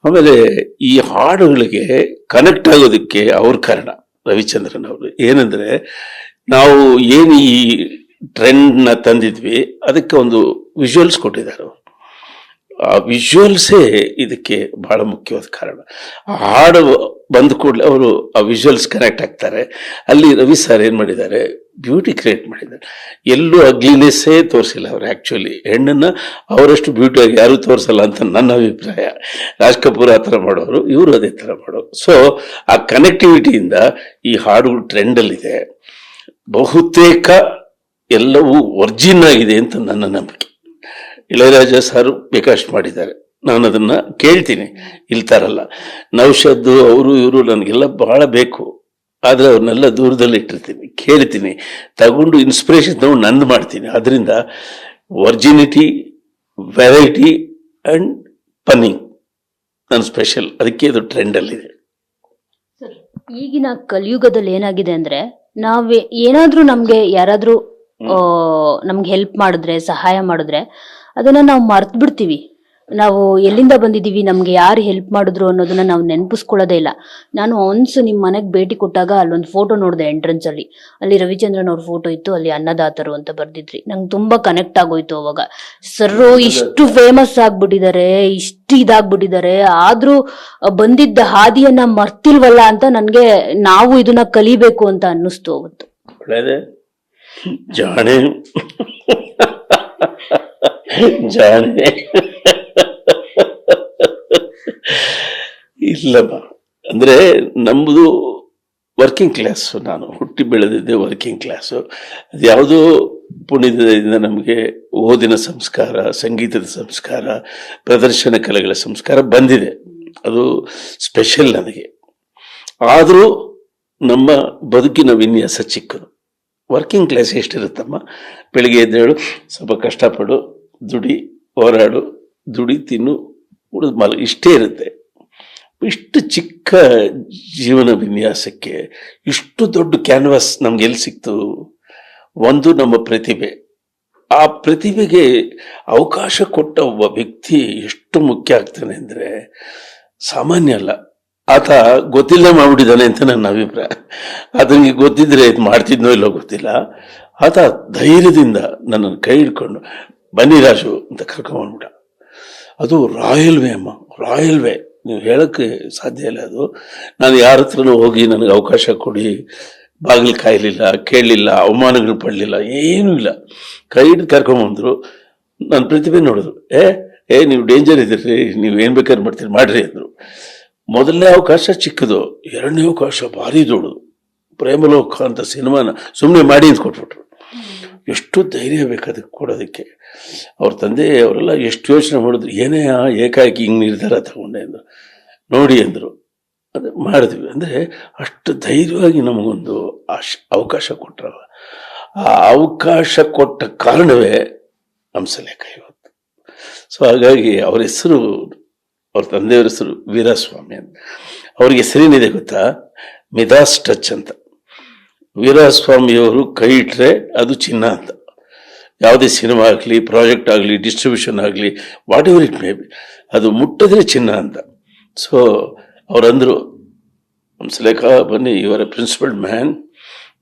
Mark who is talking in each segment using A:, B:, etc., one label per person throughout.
A: ಆಮೇಲೆ ಈ ಹಾಡುಗಳಿಗೆ ಕನೆಕ್ಟ್ ಆಗೋದಕ್ಕೆ ಅವ್ರ ಕಾರಣ ರವಿಚಂದ್ರನ್ ಅವರು. ಏನಂದ್ರೆ ನಾವು ಏನು ಈ ಟ್ರೆಂಡ್ನ ತಂದಿದ್ವಿ ಅದಕ್ಕೆ ಒಂದು ವಿಜುವಲ್ಸ್ ಕೊಟ್ಟಿದ್ದಾರೆ ಅವರು. ಆ ವಿಜುವಲ್ಸೇ ಇದಕ್ಕೆ ಬಹಳ ಮುಖ್ಯವಾದ ಕಾರಣ. ಆ ಹಾಡು ಬಂದ ಕೂಡಲೇ ಅವರು ಆ ವಿಜುವಲ್ಸ್ ಕನೆಕ್ಟ್ ಆಗ್ತಾರೆ. ಅಲ್ಲಿ ರವಿ ಸರ್ ಏನ್ ಮಾಡಿದ್ದಾರೆ, ಬ್ಯೂಟಿ ಕ್ರಿಯೇಟ್ ಮಾಡಿದ್ದಾರೆ. ಎಲ್ಲೂ ಅಗ್ಲಿನೆಸ್ಸೇ ತೋರಿಸಿಲ್ಲ ಅವರು. ಆಕ್ಚುಲಿ ಹೆಣ್ಣನ್ನ ಅವರಷ್ಟು ಬ್ಯೂಟಿಯಾಗಿ ಯಾರು ತೋರಿಸಲ್ಲ ಅಂತ ನನ್ನ ಅಭಿಪ್ರಾಯ. ರಾಜ್ ಕಪೂರ್ ಆ ಥರ ಮಾಡೋರು, ಇವರು ಅದೇ ಥರ ಮಾಡೋರು. ಸೊ ಆ ಕನೆಕ್ಟಿವಿಟಿಯಿಂದ ಈ ಹಾಡು ಟ್ರೆಂಡಲ್ಲಿದೆ. ಬಹುತೇಕ ಎಲ್ಲವೂ ಒರ್ಜಿನ್ ಆಗಿದೆ ಅಂತ ನನ್ನ ನಂಬಿಕೆ. ಇಳಯರಾಜ ಸರ್ ಬೇಕಷ್ಟು ಮಾಡಿದ್ದಾರೆ, ನಾನು ಅದನ್ನ ಕೇಳ್ತೀನಿ, ಇಲ್ತಾರಲ್ಲ. ನೌಷದ್ದು ಅವರು ಇವರು ನನಗೆಲ್ಲ ಬಹಳ ಬೇಕು, ಆದ್ರೆ ಅವ್ರನ್ನೆಲ್ಲ ದೂರದಲ್ಲಿ ಇಟ್ಟಿರ್ತೀನಿ, ಕೇಳ್ತೀನಿ, ತಗೊಂಡು ಇನ್ಸ್ಪಿರೇಷನ್ ತಗೊಂಡು ನಂದು ಮಾಡ್ತೀನಿ. ಅದರಿಂದ ವರ್ಜಿನಿಟಿ, ವೆರೈಟಿ ಅಂಡ್ ಪನ್ನಿಂಗ್ ನನ್ನ ಸ್ಪೆಷಲ್, ಅದಕ್ಕೆ ಇದು ಟ್ರೆಂಡಲ್ಲಿದೆ.
B: ಈಗಿನ ಕಲಿಯುಗದಲ್ಲಿ ಏನಾಗಿದೆ ಅಂದ್ರೆ, ನಾವೇ ಏನಾದ್ರೂ ನಮ್ಗೆ ಯಾರಾದ್ರೂ ನಮ್ಗೆ ಹೆಲ್ಪ್ ಮಾಡಿದ್ರೆ, ಸಹಾಯ ಮಾಡಿದ್ರೆ ಅದನ್ನ ನಾವು ಮರ್ತ್ ಬಿಡ್ತೀವಿ. ನಾವು ಎಲ್ಲಿಂದ ಬಂದಿದೀವಿ, ನಮ್ಗೆ ಯಾರು ಹೆಲ್ಪ್ ಮಾಡಿದ್ರು ಅನ್ನೋದನ್ನ ನಾವು ನೆನಪಿಸ್ಕೊಳ್ಳೋದೇ ಇಲ್ಲ. ನಾನು ಒನ್ಸ್ ನಿಮ್ ಮನೆಗೆ ಭೇಟಿ ಕೊಟ್ಟಾಗ ಅಲ್ಲೊಂದು ಫೋಟೋ ನೋಡಿದೆ ಎಂಟ್ರೆನ್ಸ್ ಅಲ್ಲಿ ರವಿಚಂದ್ರನ್ ಅವ್ರ ಫೋಟೋ ಇತ್ತು, ಅಲ್ಲಿ ಅನ್ನದಾತರು ಅಂತ ಬರ್ದಿದ್ರಿ. ನಂಗೆ ತುಂಬಾ ಕನೆಕ್ಟ್ ಆಗೋಯ್ತು ಅವಾಗ. ಸರ್ರು ಇಷ್ಟು ಫೇಮಸ್ ಆಗ್ಬಿಟ್ಟಿದ್ದಾರೆ, ಇಷ್ಟು ಇದಾಗ್ಬಿಟ್ಟಿದ್ದಾರೆ, ಆದ್ರೂ ಬಂದಿದ್ದ ಹಾದಿಯನ್ನ ಮರ್ತಿಲ್ವಲ್ಲ ಅಂತ ನನ್ಗೆ ನಾವು ಇದನ್ನ ಕಲಿಬೇಕು ಅಂತ ಅನ್ನಿಸ್ತು ಅವತ್ತು.
A: ಜಾಣೆ ಜಾಣೆ ಇಲ್ಲಮ್ಮ. ಅಂದ್ರೆ ನಮ್ಮದು ವರ್ಕಿಂಗ್ ಕ್ಲಾಸ್, ನಾನು ಹುಟ್ಟಿ ಬೆಳೆದಿದ್ದೆ ವರ್ಕಿಂಗ್ ಕ್ಲಾಸು. ಅದು ಯಾವುದೋ ಪುಣ್ಯದಿಂದ ನಮಗೆ ಓದಿನ ಸಂಸ್ಕಾರ, ಸಂಗೀತದ ಸಂಸ್ಕಾರ, ಪ್ರದರ್ಶನ ಕಲೆಗಳ ಸಂಸ್ಕಾರ ಬಂದಿದೆ. ಅದು ಸ್ಪೆಷಲ್ ನನಗೆ. ಆದರೂ ನಮ್ಮ ಬದುಕಿನ ವಿನ್ಯಾಸ ಚಿಕ್ಕದು. ವರ್ಕಿಂಗ್ ಕ್ಲಾಸ್ ಎಷ್ಟಿರುತ್ತಮ್ಮ, ಬೆಳಿಗ್ಗೆ ಎದ್ದೇಳು, ಸ್ವಲ್ಪ ಕಷ್ಟಪಡು, ದುಡಿ, ಹೋರಾಡು, ದುಡಿ, ತಿನ್ನು, ಉಳಿದು ಮಲ, ಇಷ್ಟೇ ಇರುತ್ತೆ. ಇಷ್ಟು ಚಿಕ್ಕ ಜೀವನ ವಿನ್ಯಾಸಕ್ಕೆ ಇಷ್ಟು ದೊಡ್ಡ ಕ್ಯಾನ್ವಾಸ್ ನಮ್ಗೆ ಎಲ್ಲಿ ಸಿಕ್ತು? ಒಂದು ನಮ್ಮ ಪ್ರತಿಭೆ. ಆ ಪ್ರತಿಭೆಗೆ ಅವಕಾಶ ಕೊಟ್ಟ ಒಬ್ಬ ವ್ಯಕ್ತಿ ಎಷ್ಟು ಮುಖ್ಯ ಆಗ್ತಾನೆ ಅಂದ್ರೆ ಸಾಮಾನ್ಯ ಅಲ್ಲ. ಆತ ಗೊತ್ತಿಲ್ಲ ಮಾಡ್ಬಿಟ್ಟಿದ್ದಾನೆ ಅಂತ ನನ್ನ ಅಭಿಪ್ರಾಯ. ಅದನಿಗೆ ಗೊತ್ತಿದ್ರೆ ಇದು ಮಾಡ್ತಿದ್ನೋ ಇಲ್ಲೋ ಗೊತ್ತಿಲ್ಲ. ಆತ ಧೈರ್ಯದಿಂದ ನನ್ನನ್ನು ಕೈ ಹಿಡ್ಕೊಂಡು ಬನ್ನಿ ರಾಜು ಅಂತ ಕರ್ಕೊಂಡ್ಬಿಟ್ಟ. ಅದು ರಾಯಲ್ ವೇ ಅಮ್ಮ, ರಾಯಲ್ ವೇ. ನೀವು ಹೇಳಕ್ಕೆ ಸಾಧ್ಯ ಇಲ್ಲ ಅದು. ನಾನು ಯಾರ ಹತ್ರನೂ ಹೋಗಿ ನನಗೆ ಅವಕಾಶ ಕೊಡಿ, ಬಾಗಿಲು ಕಾಯಲಿಲ್ಲ, ಕೇಳಲಿಲ್ಲ, ಅವಮಾನಗಳು ಪಡಲಿಲ್ಲ, ಏನೂ ಇಲ್ಲ. ಕೈ ಹಿಡಿದು ಕರ್ಕೊಂಬಂದ್ರು. ನನ್ನ ಪ್ರತಿಭೆ ನೋಡಿದ್ರು. ನೀವು ಡೇಂಜರ್ ಇದ್ದೀರಿ, ನೀವು ಏನ್ ಬೇಕಾದ್ರೆ ಮಾಡ್ತೀರಿ, ಮಾಡ್ರಿ ಅಂದ್ರು. ಮೊದಲನೇ ಅವಕಾಶ ಚಿಕ್ಕದು, ಎರಡನೇ ಅವಕಾಶ ಭಾರಿ ದೊಡ್ಡದು. ಪ್ರೇಮಲೋಕ ಅಂತ ಸಿನಿಮಾನ ಸುಮ್ಮನೆ ಮಾಡಿ ಅಂತ ಕೊಟ್ಬಿಟ್ರು. ಎಷ್ಟು ಧೈರ್ಯ ಬೇಕು ಅದಕ್ಕೆ ಕೊಡೋದಕ್ಕೆ. ಅವ್ರ ತಂದೆ ಅವರೆಲ್ಲ ಎಷ್ಟು ಯೋಚನೆ ಮಾಡಿದ್ರು, ಏನೇ ಏಕಾಏಕಿ ಹಿಂಗೆ ನಿರ್ಧಾರ ತಗೊಂಡೆ ಅಂದ್ರು. ನೋಡಿ ಅಂದರು, ಅದು ಮಾಡಿದ್ವಿ. ಅಂದರೆ ಅಷ್ಟು ಧೈರ್ಯವಾಗಿ ನಮಗೊಂದು ಅವಕಾಶ ಕೊಟ್ಟರಲ್ಲ. ಆ ಅವಕಾಶ ಕೊಟ್ಟ ಕಾರಣವೇ ಹಂಸಲೇಖ ಇವತ್ತು. ಸೊ ಹಾಗಾಗಿ ಅವ್ರ ಹೆಸರು, ಅವ್ರ ತಂದೆಯವ್ರ ಹೆಸರು ವೀರಸ್ವಾಮಿ ಅಂತ. ಅವ್ರಿಗೆ ಹೆಸರೇನಿದೆ ಗೊತ್ತಾ? ಮಿದಾಸ್ ಟಚ್ ಅಂತ. ವೀರಸ್ವಾಮಿಯವರು ಕೈ ಇಟ್ಟರೆ ಅದು ಚಿನ್ನ ಅಂತ. ಯಾವುದೇ ಸಿನಿಮಾ ಆಗಲಿ, ಪ್ರಾಜೆಕ್ಟ್ ಆಗಲಿ, ಡಿಸ್ಟ್ರಿಬ್ಯೂಷನ್ ಆಗಲಿ, what ever it may be, ಅದು ಮುಟ್ಟಿದ್ರೆ ಚಿನ್ನ ಅಂತ. ಸೊ ಅವರಂದರು, ಹಂಸಲೇಖ ಬನ್ನಿ, ಇವರ ಪ್ರಿನ್ಸಿಪಲ್ ಮ್ಯಾನ್,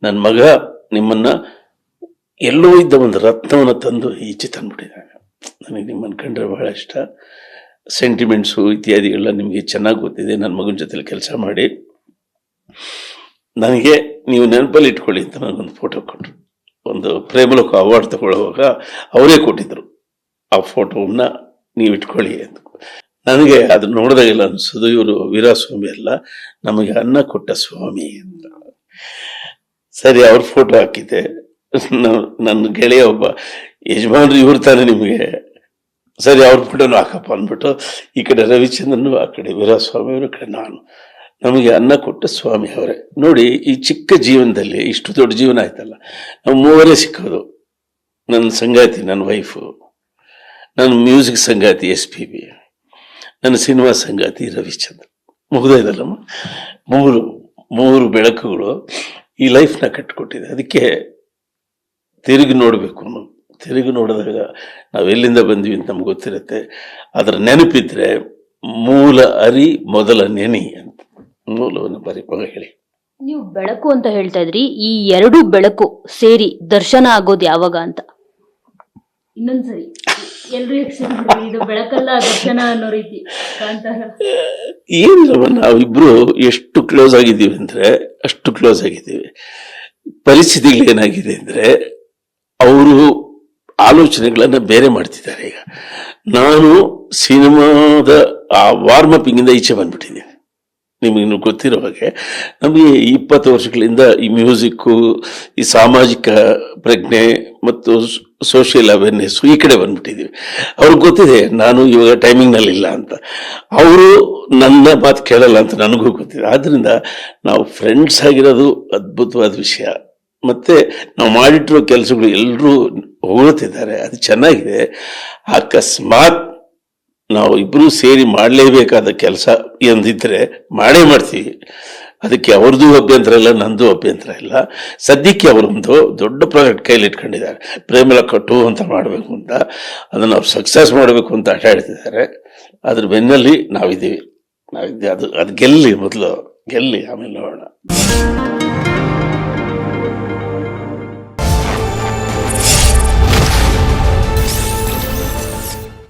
A: ನನ್ನ ಮಗ ನಿಮ್ಮನ್ನ ಎಲ್ಲೋ ಇದ್ದ ಒಂದು ರತ್ನವನ್ನು ತಂದು ಈಚೆ ತಂದ್ಬಿಟ್ಟಿದ್ದಾನೆ. ನನಗೆ ನಿಮ್ಮನ್ನು ಕಂಡ್ರೆ ಬಹಳ ಇಷ್ಟ. ಸೆಂಟಿಮೆಂಟ್ಸು ಇತ್ಯಾದಿಗಳೆಲ್ಲ ನಿಮಗೆ ಚೆನ್ನಾಗಿ ಗೊತ್ತಿದೆ. ನನ್ನ ಮಗನ ಜೊತೆಲಿ ಕೆಲಸ ಮಾಡಿ ನನಗೆ ನೀವು ನೆನಪಲ್ಲಿ ಇಟ್ಕೊಳ್ಳಿ ಅಂತ ನನಗೊಂದು ಫೋಟೋ ಕೊಟ್ಟರು. ಒಂದು ಪ್ರೇಮಲೋಕ ಅವಾರ್ಡ್ ತಗೊಳ್ಳುವಾಗ ಅವರೇ ಕೊಟ್ಟಿದ್ರು ಆ ಫೋಟೋವನ್ನ, ನೀವು ಇಟ್ಕೊಳ್ಳಿ ಅಂತ. ನನಗೆ ಅದು ನೋಡಿದಾಗೆಲ್ಲ ಅನಿಸೋದು, ಇವರು ವೀರಸ್ವಾಮಿ ಅಲ್ಲ, ನಮಗೆ ಅನ್ನ ಕೊಟ್ಟ ಸ್ವಾಮಿ ಅಂತ. ಸರಿ, ಅವ್ರ ಫೋಟೋ ಹಾಕಿದ್ದೆ. ನನ್ನ ಗೆಳೆಯ ಒಬ್ಬ, ಯಜಮಾನ್ರು ಇವ್ರು ತಾನೆ ನಿಮಗೆ, ಸರಿ ಅವ್ರ ಫೋಟೋನು ಹಾಕಪ್ಪ ಅಂದ್ಬಿಟ್ಟು, ಈ ಕಡೆ ರವಿಚಂದ್ರನು, ಆ ಕಡೆ ವೀರಸ್ವಾಮಿ ಅವರು, ಕಡೆ ನಾನು, ನಮಗೆ ಅನ್ನ ಕೊಟ್ಟ ಸ್ವಾಮಿ ಅವರೇ. ನೋಡಿ, ಈ ಚಿಕ್ಕ ಜೀವನದಲ್ಲಿ ಇಷ್ಟು ದೊಡ್ಡ ಜೀವನ ಆಯ್ತಲ್ಲ. ನಾವು ಮೂವರೇ ಸಿಕ್ಕೋದು. ನನ್ನ ಸಂಗಾತಿ ನನ್ನ ವೈಫು, ನನ್ನ ಮ್ಯೂಸಿಕ್ ಸಂಗಾತಿ SPB, ನನ್ನ ಸಿನಿಮಾ ಸಂಗಾತಿ ರವಿಚಂದ್ರ. ಮುಗಿದೋಯ್ತಲ್ಲಮ್ಮ. ಮೂರು ಬೆಳಕುಗಳು ಈ ಲೈಫ್ನ ಕಟ್ಟಿಕೊಟ್ಟಿದೆ. ಅದಕ್ಕೆ ತಿರುಗಿ ನೋಡಬೇಕು. ತಿರುಗಿ ನೋಡಿದಾಗ ನಾವೆಲ್ಲಿಂದ ಬಂದ್ವಿ ಅಂತ ನಮ್ಗೆ ಗೊತ್ತಿರುತ್ತೆ. ಅದರ ನೆನಪಿದ್ರೆ ಮೂಲ ಅರಿ ಮೊದಲ ನೆನಿ ಅಂತ. ಮೂಲವನ್ನು ಬರೀ ಹೇಳಿ.
B: ನೀವು ಬೆಳಕು ಅಂತ ಹೇಳ್ತಾ ಇದ್ರಿ, ಈ ಎರಡು ಬೆಳಕು ಸೇರಿ ದರ್ಶನ ಆಗೋದು ಯಾವಾಗ ಅಂತ ಇನ್ನೊಂದ್ಸರಿ ಎಲ್ರು ಇದು ಬೆಳಕಲ್ಲ ದರ್ಶನ ಅನ್ನೋ ರೀತಿ ಕಾಂತಾರ.
A: ಏನಿಲ್ಲವ, ನಾವಿಬ್ರು ಎಷ್ಟು ಕ್ಲೋಸ್ ಆಗಿದ್ದೀವಿ ಅಂದ್ರೆ ಅಷ್ಟು ಕ್ಲೋಸ್ ಆಗಿದ್ದೀವಿ. ಪರಿಸ್ಥಿತಿಗಳು ಏನಾಗಿದೆ ಅಂದ್ರೆ ಅವರು ಆಲೋಚನೆಗಳನ್ನ ಬೇರೆ ಮಾಡ್ತಿದ್ದಾರೆ. ಈಗ ನಾನು ಸಿನಿಮಾದ ಆ ವಾರ್ಮಪ್ ಇಂದ ಈಚೆ ಬಂದ್ಬಿಟ್ಟಿದ್ದೀನಿ. ನಿಮಗಿನ್ನು ಗೊತ್ತಿರೋ ಹಾಗೆ ನಮಗೆ 20 ವರ್ಷಗಳಿಂದ ಈ ಮ್ಯೂಸಿಕ್ಕು, ಈ ಸಾಮಾಜಿಕ ಪ್ರಜ್ಞೆ ಮತ್ತು ಸೋಷಿಯಲ್ ಅವೇರ್ನೆಸ್ ಈ ಕಡೆ ಬಂದ್ಬಿಟ್ಟಿದ್ದೀವಿ. ಅವ್ರಿಗೆ ಗೊತ್ತಿದೆ ನಾನು ಇವಾಗ ಟೈಮಿಂಗ್ನಲ್ಲಿ ಇಲ್ಲ ಅಂತ. ಅವರು ನನ್ನ ಮಾತು ಕೇಳಲ್ಲ ಅಂತ ನನಗೂ ಗೊತ್ತಿದೆ. ಆದ್ರಿಂದ ನಾವು ಫ್ರೆಂಡ್ಸ್ ಆಗಿರೋದು ಅದ್ಭುತವಾದ ವಿಷಯ. ಮತ್ತೆ ನಾವು ಮಾಡಿಟ್ಟಿರೋ ಕೆಲಸಗಳು ಎಲ್ಲರೂ ಹೊಗಳುತ್ತಿದ್ದಾರೆ, ಅದು ಚೆನ್ನಾಗಿದೆ. ಅಕಸ್ಮಾತ್ ನಾವು ಇಬ್ರು ಸೇರಿ ಮಾಡಲೇಬೇಕಾದ ಕೆಲಸ ಎಂದಿದ್ರೆ ಮಾಡೇ ಮಾಡ್ತೀವಿ. ಅದಕ್ಕೆ ಅವ್ರದ್ದು ಅಭ್ಯಂತರ ಇಲ್ಲ, ನಂದು ಅಭ್ಯಂತರ ಇಲ್ಲ. ಸದ್ಯಕ್ಕೆ ಅವರೊಂದು ದೊಡ್ಡ ಪ್ರಾಜೆಕ್ಟ್ ಕೈಲಿ ಇಟ್ಕೊಂಡಿದ್ದಾರೆ, ಪ್ರೇಮಲಕ್ಕ 2 ಅಂತ ಮಾಡಬೇಕು ಅಂತ. ಅದನ್ನು ಅವ್ರು ಸಕ್ಸಸ್ ಮಾಡಬೇಕು ಅಂತ ಆಟ ಆಡ್ತಿದ್ದಾರೆ. ಅದ್ರ ಬೆನ್ನಲ್ಲಿ ನಾವಿದ್ದೀವಿ. ಅದು ಗೆಲ್ಲಿ, ಮೊದಲು ಗೆಲ್ಲಿ, ಆಮೇಲೆ ನೋಡೋಣ.